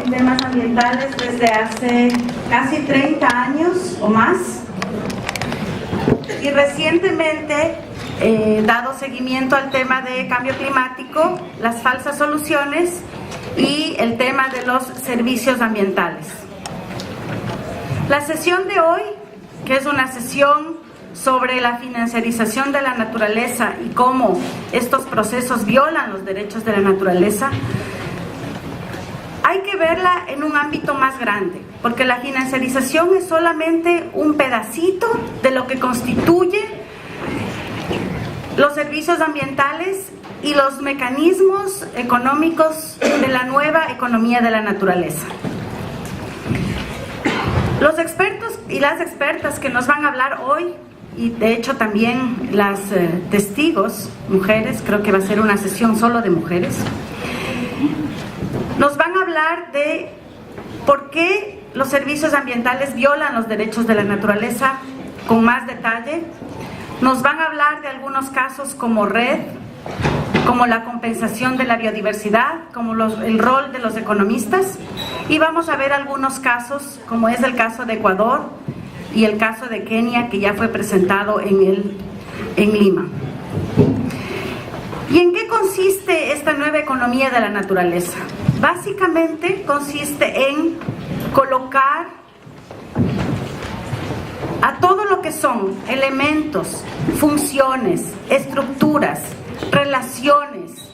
en temas ambientales desde hace casi 30 años o más, y recientemente dado seguimiento al tema de cambio climático, las falsas soluciones y el tema de los servicios ambientales. La sesión de hoy, que es una sesión sobre la financiarización de la naturaleza y cómo estos procesos violan los derechos de la naturaleza, hay que verla en un ámbito más grande, porque la financiarización es solamente un pedacito de lo que constituye los servicios ambientales y los mecanismos económicos de la nueva economía de la naturaleza. Los expertos y las expertas que nos van a hablar hoy, y de hecho también las testigos, mujeres, creo que va a ser una sesión solo de mujeres, nos van a hablar de por qué los servicios ambientales violan los derechos de la naturaleza con más detalle. Nos van a hablar de algunos casos como REDD, como la compensación de la biodiversidad, como el rol de los economistas, y vamos a ver algunos casos, como es el caso de Ecuador y el caso de Kenia, que ya fue presentado en Lima. ¿Y en qué consiste esta nueva economía de la naturaleza? Básicamente consiste en colocar a todo lo que son elementos, funciones, estructuras, relaciones,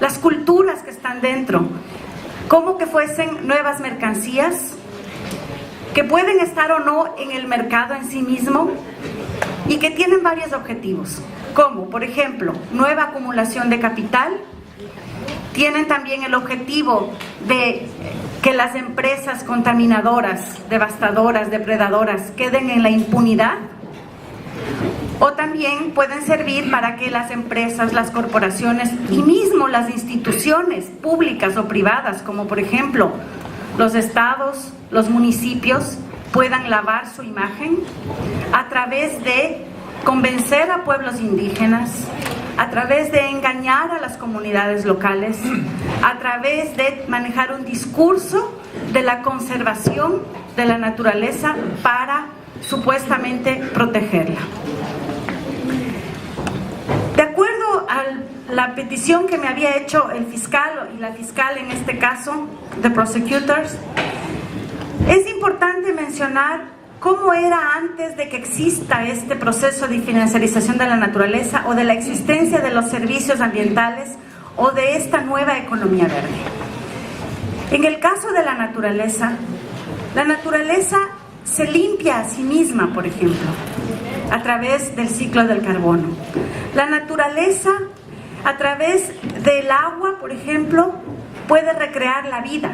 las culturas que están dentro, como que fuesen nuevas mercancías, que pueden estar o no en el mercado en sí mismo y que tienen varios objetivos, como por ejemplo, nueva acumulación de capital. Tienen también el objetivo de que las empresas contaminadoras, devastadoras, depredadoras queden en la impunidad, o también pueden servir para que las empresas, las corporaciones y mismo las instituciones públicas o privadas, como por ejemplo los estados, los municipios, puedan lavar su imagen a través de convencer a pueblos indígenas, a través de engañar a las comunidades locales, a través de manejar un discurso de la conservación de la naturaleza para supuestamente protegerla. De acuerdo a la petición que me había hecho el fiscal y la fiscal en este caso, the prosecutors, es importante mencionar cómo era antes de que exista este proceso de financiarización de la naturaleza o de la existencia de los servicios ambientales o de esta nueva economía verde. En el caso de la naturaleza se limpia a sí misma, por ejemplo, a través del ciclo del carbono. La naturaleza, a través del agua, por ejemplo, puede recrear la vida.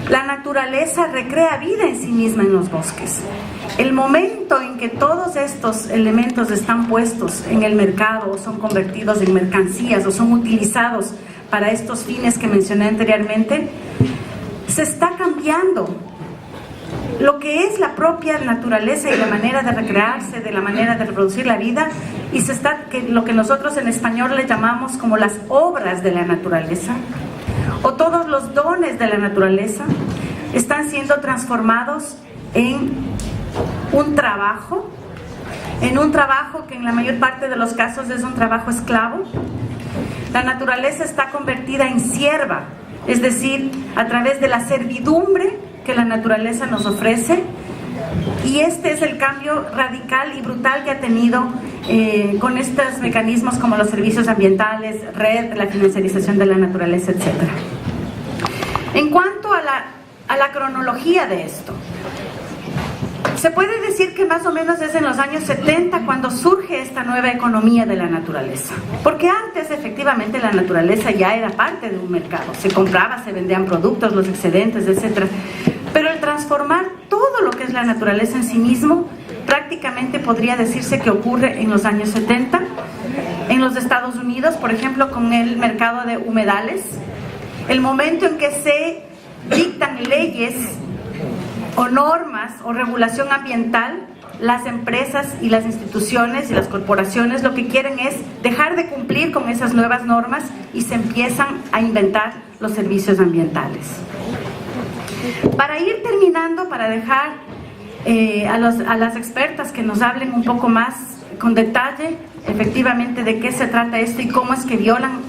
La naturaleza recrea vida en sí misma en los bosques. El momento en que todos estos elementos están puestos en el mercado o son convertidos en mercancías o son utilizados para estos fines que mencioné anteriormente, se está cambiando lo que es la propia naturaleza y la manera de recrearse, de la manera de reproducir la vida, y lo que nosotros en español le llamamos como las obras de la naturaleza, o todos los dones de la naturaleza, están siendo transformados en un trabajo que en la mayor parte de los casos es un trabajo esclavo. La naturaleza está convertida en sierva, es decir, a través de la servidumbre que la naturaleza nos ofrece, y este es el cambio radical y brutal que ha tenido con estos mecanismos como los servicios ambientales, REDD, la financiarización de la naturaleza, etc. En cuanto a la cronología de esto, se puede decir que más o menos es en los años 70 cuando surge esta nueva economía de la naturaleza, porque antes efectivamente la naturaleza ya era parte de un mercado, se compraba, se vendían productos, los excedentes, etc. Pero el transformar todo lo que es la naturaleza en sí mismo, prácticamente podría decirse que ocurre en los años 70, en los Estados Unidos, por ejemplo, con el mercado de humedales, el momento en que se dictan leyes o normas o regulación ambiental, las empresas y las instituciones y las corporaciones lo que quieren es dejar de cumplir con esas nuevas normas y se empiezan a inventar los servicios ambientales. Para ir terminando, para dejar a las expertas que nos hablen un poco más con detalle, efectivamente, de qué se trata esto y cómo es que violan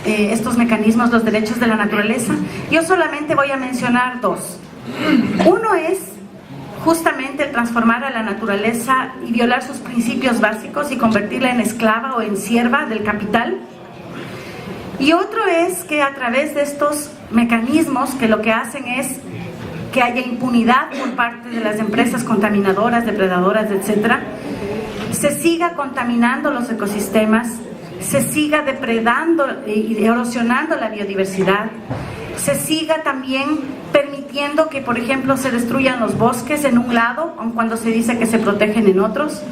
estos mecanismos los derechos de la naturaleza, yo solamente voy a mencionar dos. Uno es justamente el transformar a la naturaleza y violar sus principios básicos y convertirla en esclava o en sierva del capital. Y otro es que a través de estos mecanismos que lo que hacen es que haya impunidad por parte de las empresas contaminadoras, depredadoras, etcétera, se siga contaminando los ecosistemas, se siga depredando y erosionando la biodiversidad, se siga también permitiendo que, por ejemplo, se destruyan los bosques en un lado, aun cuando se dice que se protegen en otros,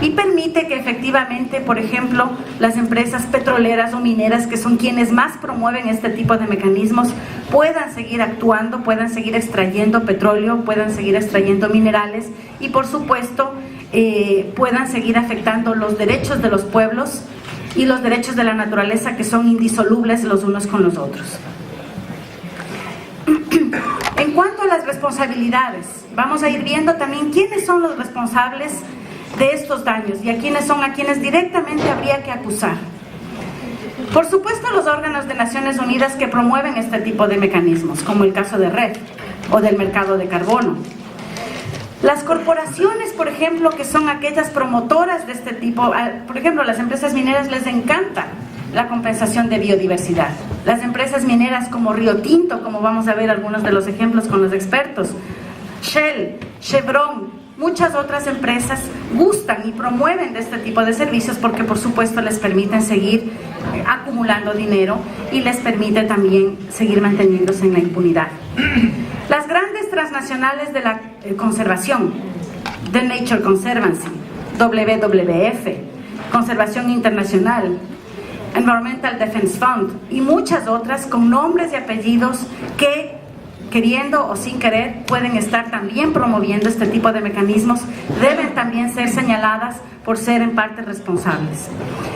y permite que efectivamente, por ejemplo, las empresas petroleras o mineras, que son quienes más promueven este tipo de mecanismos, puedan seguir actuando, puedan seguir extrayendo petróleo, puedan seguir extrayendo minerales y, por supuesto, puedan seguir afectando los derechos de los pueblos y los derechos de la naturaleza, que son indisolubles los unos con los otros. En cuanto a las responsabilidades, vamos a ir viendo también quiénes son los responsables de estos daños y a quienes directamente habría que acusar. Por supuesto, los órganos de Naciones Unidas que promueven este tipo de mecanismos, como el caso de REDD o del mercado de carbono. Las corporaciones, por ejemplo, que son aquellas promotoras de este tipo, por ejemplo, a las empresas mineras les encanta la compensación de biodiversidad. Las empresas mineras como Río Tinto, como vamos a ver algunos de los ejemplos con los expertos, Shell, Chevron, muchas otras empresas gustan y promueven de este tipo de servicios porque, por supuesto, les permiten seguir acumulando dinero y les permite también seguir manteniéndose en la impunidad. Las grandes transnacionales de la conservación, The Nature Conservancy, WWF, Conservación Internacional, Environmental Defense Fund y muchas otras con nombres y apellidos que, queriendo o sin querer, pueden estar también promoviendo este tipo de mecanismos, deben también ser señaladas por ser en parte responsables.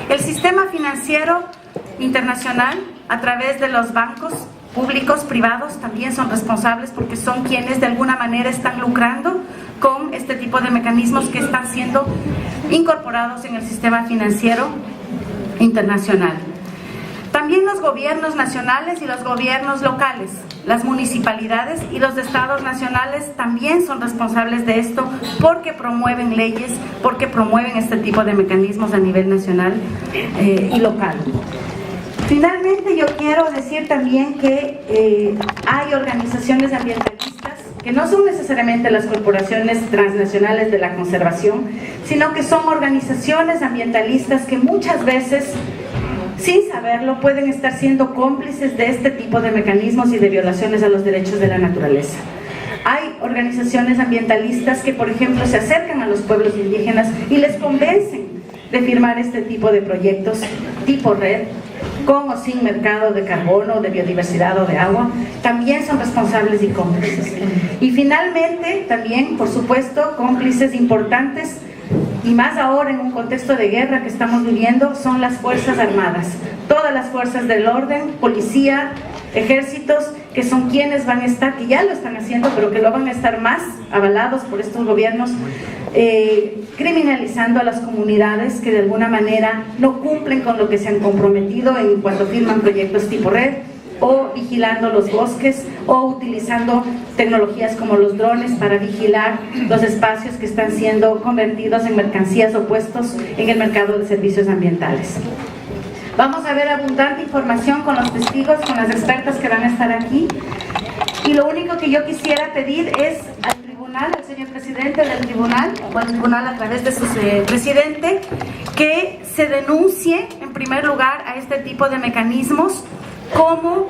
El sistema financiero internacional, a través de los bancos públicos, privados, también son responsables porque son quienes de alguna manera están lucrando con este tipo de mecanismos que están siendo incorporados en el sistema financiero internacional. También los gobiernos nacionales y los gobiernos locales, las municipalidades y los estados nacionales también son responsables de esto porque promueven leyes, porque promueven este tipo de mecanismos a nivel nacional y local. Finalmente, yo quiero decir también que hay organizaciones ambientalistas que no son necesariamente las corporaciones transnacionales de la conservación, sino que son organizaciones ambientalistas que muchas veces, sin saberlo, pueden estar siendo cómplices de este tipo de mecanismos y de violaciones a los derechos de la naturaleza. Hay organizaciones ambientalistas que, por ejemplo, se acercan a los pueblos indígenas y les convencen de firmar este tipo de proyectos tipo REDD, con o sin mercado de carbono, de biodiversidad o de agua, también son responsables y cómplices. Y finalmente, también, por supuesto, cómplices importantes, y más ahora en un contexto de guerra que estamos viviendo, son las Fuerzas Armadas. Todas las fuerzas del orden, policía, ejércitos, que son quienes van a estar, que ya lo están haciendo, pero que lo van a estar más avalados por estos gobiernos, criminalizando a las comunidades que de alguna manera no cumplen con lo que se han comprometido en cuando firman proyectos tipo REDD, o vigilando los bosques, o utilizando tecnologías como los drones para vigilar los espacios que están siendo convertidos en mercancías o puestos en el mercado de servicios ambientales. Vamos a ver abundante información con los testigos, con las expertas que van a estar aquí, y lo único que yo quisiera pedir es al tribunal, al señor presidente del tribunal, o al tribunal a través de su presidente, que se denuncie en primer lugar a este tipo de mecanismos como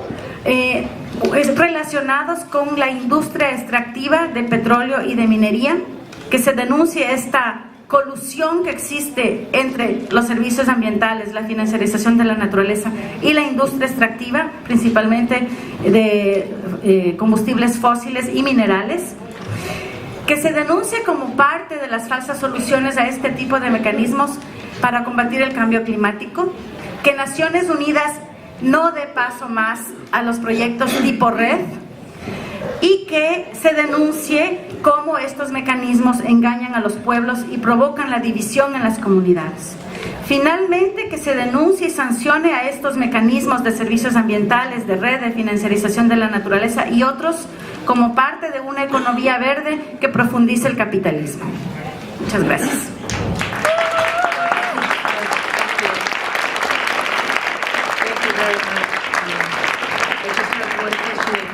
relacionados con la industria extractiva de petróleo y de minería, que se denuncie esta colusión que existe entre los servicios ambientales, la financiarización de la naturaleza y la industria extractiva, principalmente de combustibles fósiles y minerales, que se denuncie como parte de las falsas soluciones a este tipo de mecanismos para combatir el cambio climático, que Naciones Unidas no dé paso más a los proyectos tipo REDD, y que se denuncie cómo estos mecanismos engañan a los pueblos y provocan la división en las comunidades. Finalmente, que se denuncie y sancione a estos mecanismos de servicios ambientales, de red, de financiarización de la naturaleza y otros como parte de una economía verde que profundice el capitalismo. Muchas gracias.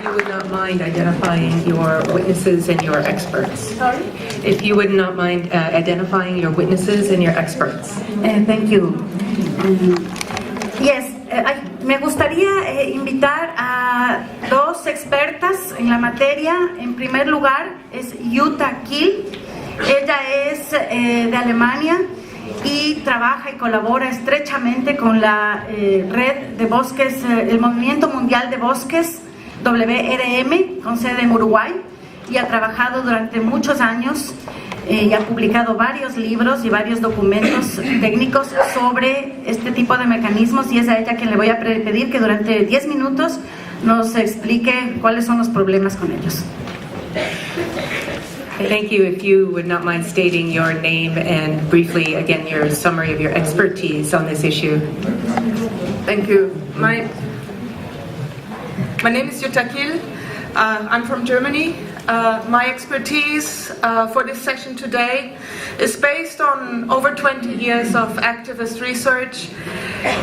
Would not mind identifying your witnesses and your experts. Sorry? If you would not mind identifying your witnesses and your experts. Thank you. Yes, me gustaría invitar a dos expertas en la materia. En primer lugar es Jutta Kiel. Ella es de Alemania y trabaja y colabora estrechamente con la red de bosques, el Movimiento Mundial de Bosques, WRM, con sede en Uruguay, y ha trabajado durante muchos años y ha publicado varios libros y varios documentos técnicos sobre este tipo de mecanismos, y es a ella quien le voy a pedir que durante 10 minutos nos explique cuáles son los problemas con ellos. Thank you. If you would not mind stating your name and briefly, again, your summary of your expertise on this issue. Thank you. My name is Jutta Kiel. I'm from Germany. My expertise for this session today is based on over 20 years of activist research,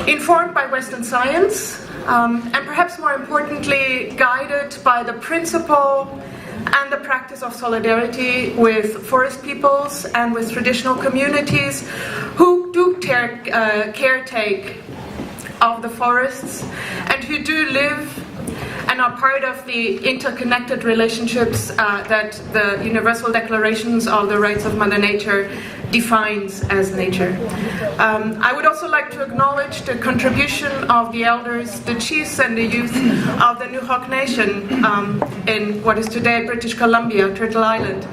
informed by Western science, and perhaps more importantly, guided by the principle and the practice of solidarity with forest peoples and with traditional communities who do caretake of the forests and who do live and are part of the interconnected relationships that the Universal Declarations of the Rights of Mother Nature defines as nature. I would also like to acknowledge the contribution of the elders, the chiefs and the youth of the Nujok Nation in what is today British Columbia, Turtle Island,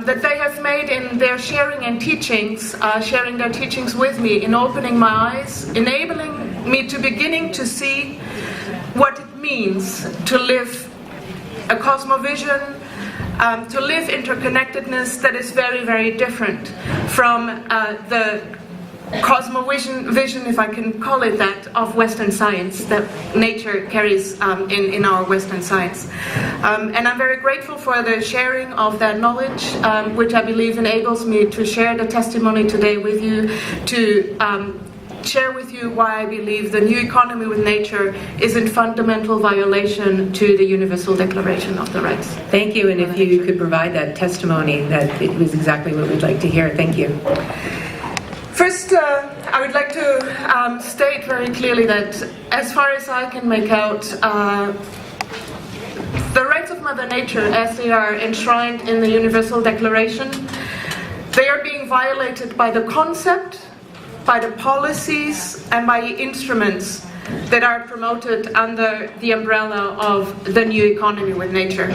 that they have made in their sharing and teachings, sharing their teachings with me in opening my eyes, enabling me to beginning to see what it means to live a cosmovision, to live interconnectedness that is very, very different from the cosmovision, if I can call it that, of Western science that nature carries in our Western science. And I'm very grateful for the sharing of that knowledge, which I believe enables me to share the testimony today with you, to share with you why I believe the new economy with nature is in fundamental violation to the Universal Declaration of the Rights. Thank you, and if you could provide that testimony, that it was exactly what we'd like to hear. Thank you. First, I would like to state very clearly that as far as I can make out, the rights of Mother Nature as they are enshrined in the Universal Declaration, they are being violated by the concept, by the policies and by the instruments that are promoted under the umbrella of the new economy with nature.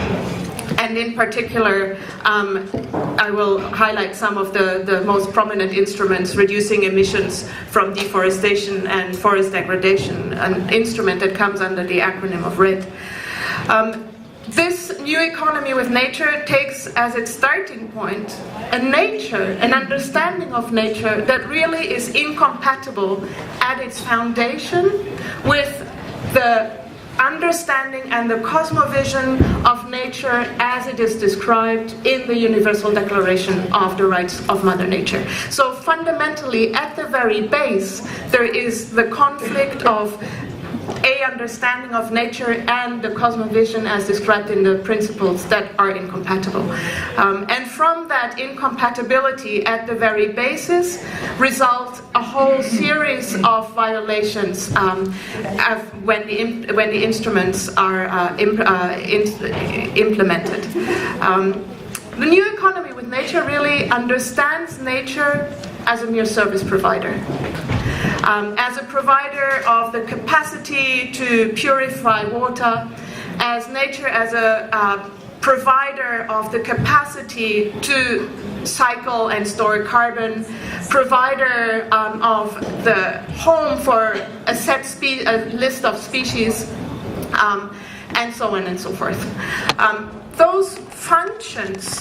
And in particular, I will highlight some of the most prominent instruments: reducing emissions from deforestation and forest degradation, an instrument that comes under the acronym of REDD. This new economy with nature takes as its starting point an understanding of nature that really is incompatible at its foundation with the understanding and the cosmovision of nature as it is described in the Universal Declaration of the Rights of Mother Nature. So fundamentally, at the very base, there is the conflict of a understanding of nature and the cosmovision as described in the principles that are incompatible. And from that incompatibility at the very basis result a whole series of violations when the instruments are implemented. The new economy with nature really understands nature as a mere service provider. As a provider of the capacity to purify water, as nature as a provider of the capacity to cycle and store carbon, provider of the home for a list of species, and so on and so forth. Those functions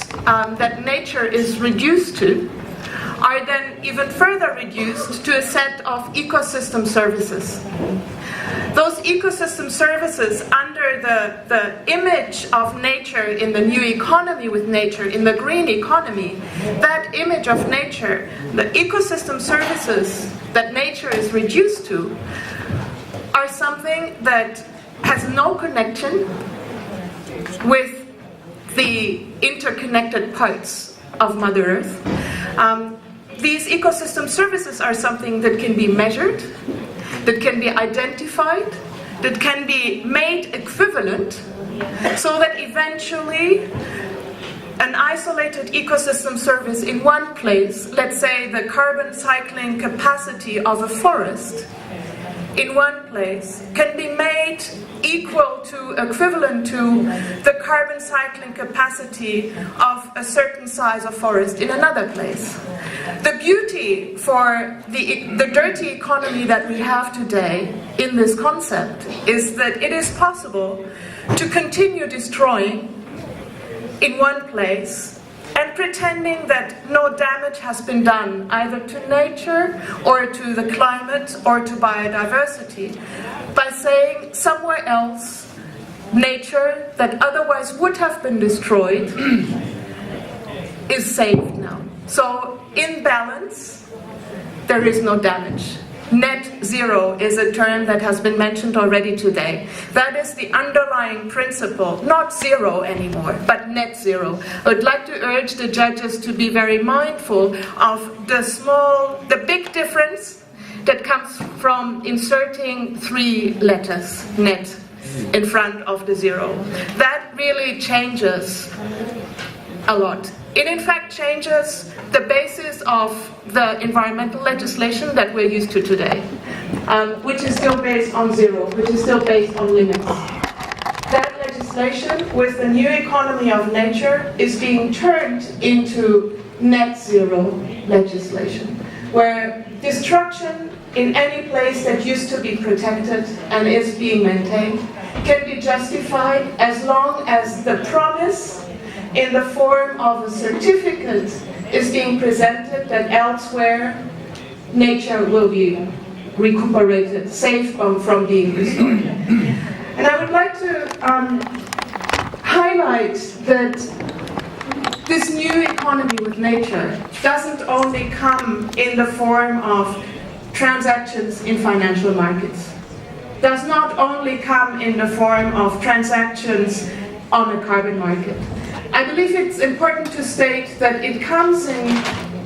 that nature is reduced to are then even further reduced to a set of ecosystem services. Those ecosystem services, under the image of nature in the new economy with nature, in the green economy, that image of nature, the ecosystem services that nature is reduced to, are something that has no connection with the interconnected parts of Mother Earth. These ecosystem services are something that can be measured, that can be identified, that can be made equivalent, so that eventually an isolated ecosystem service in one place, let's say the carbon cycling capacity of a forest in one place, can be made equal to, equivalent to the carbon cycling capacity of a certain size of forest in another place. The beauty for the dirty economy that we have today in this concept is that it is possible to continue destroying in one place and pretending that no damage has been done either to nature or to the climate or to biodiversity, by saying somewhere else nature that otherwise would have been destroyed is saved now. So in balance, there is no damage. Net zero is a term that has been mentioned already today. That is the underlying principle, not zero anymore, but net zero. I would like to urge the judges to be very mindful of the big difference that comes from inserting 3 letters, net, in front of the zero. That really changes a lot. It in fact changes the basis of the environmental legislation that we're used to today, which is still based on zero, which is still based on limits. That legislation, with the new economy of nature, is being turned into net zero legislation, where destruction in any place that used to be protected and is being maintained can be justified as long as the promise in the form of a certificate is being presented that elsewhere nature will be recuperated, safe from being restored. And I would like to highlight that this new economy with nature doesn't only come in the form of transactions in financial markets, does not only come in the form of transactions on a carbon market. I believe it's important to state that it comes in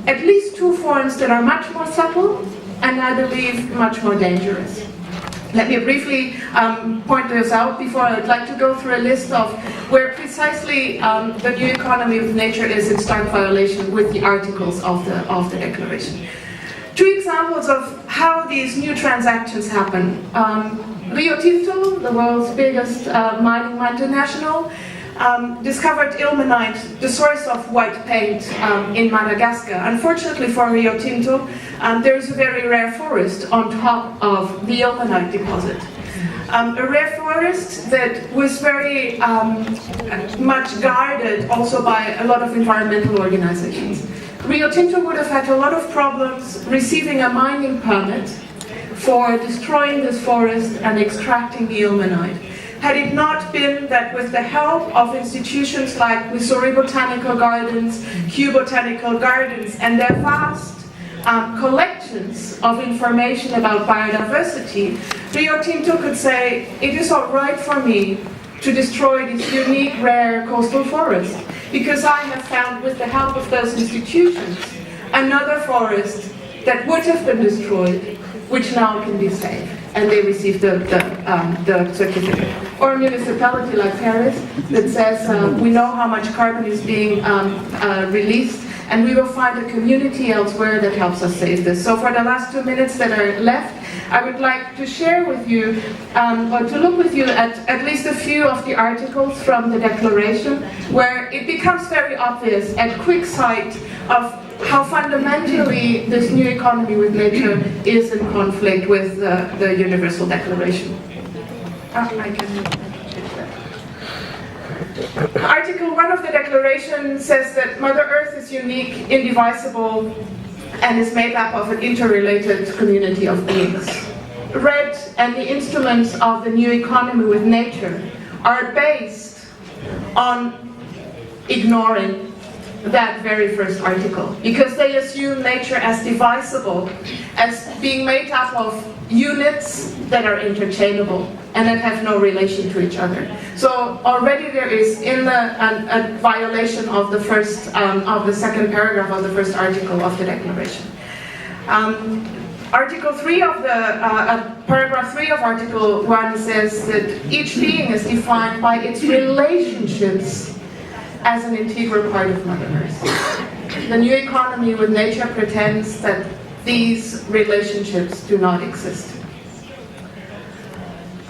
at least 2 forms that are much more subtle and I believe much more dangerous. Let me briefly point this out before I'd like to go through a list of where precisely the new economy with nature is in stark violation with the articles of the declaration. 2 examples of how these new transactions happen. Rio Tinto, the world's biggest mining multinational, discovered ilmenite, the source of white paint in Madagascar. Unfortunately for Rio Tinto, there is a very rare forest on top of the ilmenite deposit. A rare forest that was very much guarded also by a lot of environmental organizations. Rio Tinto would have had a lot of problems receiving a mining permit for destroying this forest and extracting the ilmenite, had it not been that with the help of institutions like Missouri Botanical Gardens, Kew Botanical Gardens, and their vast collections of information about biodiversity, Rio Tinto could say, it is all right for me to destroy this unique, rare coastal forest, because I have found, with the help of those institutions, another forest that would have been destroyed, which now can be saved. And they receive the certificate. Or a municipality like Paris that says, we know how much carbon is being released, and we will find a community elsewhere that helps us save this. So for the last 2 minutes that are left, I would like to share with you, or to look with you at least a few of the articles from the Declaration, where it becomes very obvious at quick sight of how fundamentally this new economy with nature is in conflict with the Universal Declaration. I can Article 1 of the Declaration says that Mother Earth is unique, indivisible, and is made up of an interrelated community of beings. RED and the instruments of the new economy with nature are based on ignoring that very first article, because they assume nature as divisible, as being made up of units that are interchangeable and that have no relation to each other. So already there is in a violation of the second paragraph of the first article of the Declaration. Article 3 of paragraph 3 of Article 1 says that each being is defined by its relationships as an integral part of Mother Earth. The new economy with nature pretends that these relationships do not exist.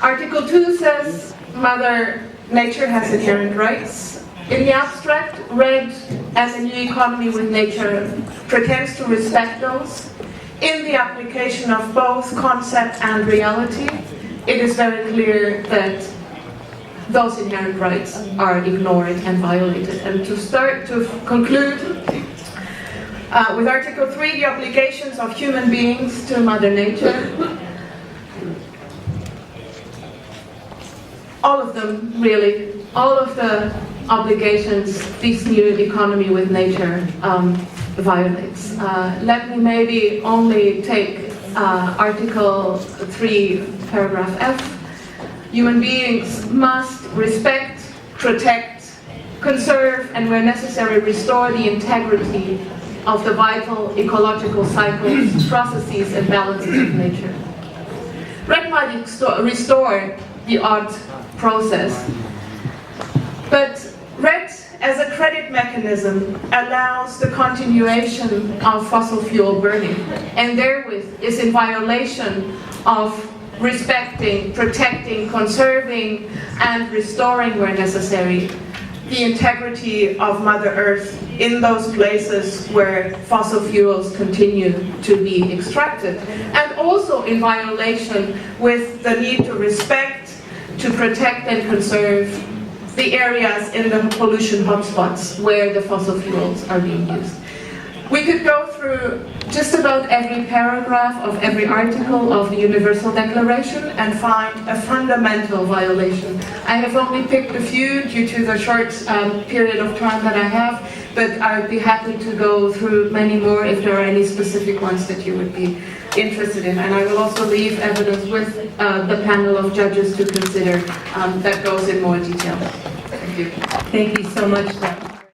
Article 2 says Mother Nature has inherent rights. In the abstract, RED as a new economy with nature pretends to respect those. In the application of both concept and reality, it is very clear that those inherent rights are ignored and violated. And to conclude, with Article 3, the obligations of human beings to Mother Nature, all of them, really, all of the obligations this new economy with nature violates. Let me maybe only take Article 3, paragraph F. Human beings must respect, protect, conserve, and where necessary restore the integrity of the vital ecological cycles, processes, and balances of nature. RED might restore the odd process, but RED as a credit mechanism allows the continuation of fossil fuel burning, and therewith is in violation of respecting, protecting, conserving, and restoring where necessary the integrity of Mother Earth in those places where fossil fuels continue to be extracted, and also in violation with the need to respect, to protect and conserve the areas in the pollution hotspots where the fossil fuels are being used. We could go through just about every paragraph of every article of the Universal Declaration and find a fundamental violation. I have only picked a few due to the short period of time that I have, but I'd be happy to go through many more if there are any specific ones that you would be interested in. And I will also leave evidence with the panel of judges to consider that goes in more detail. Thank you. Thank you so much.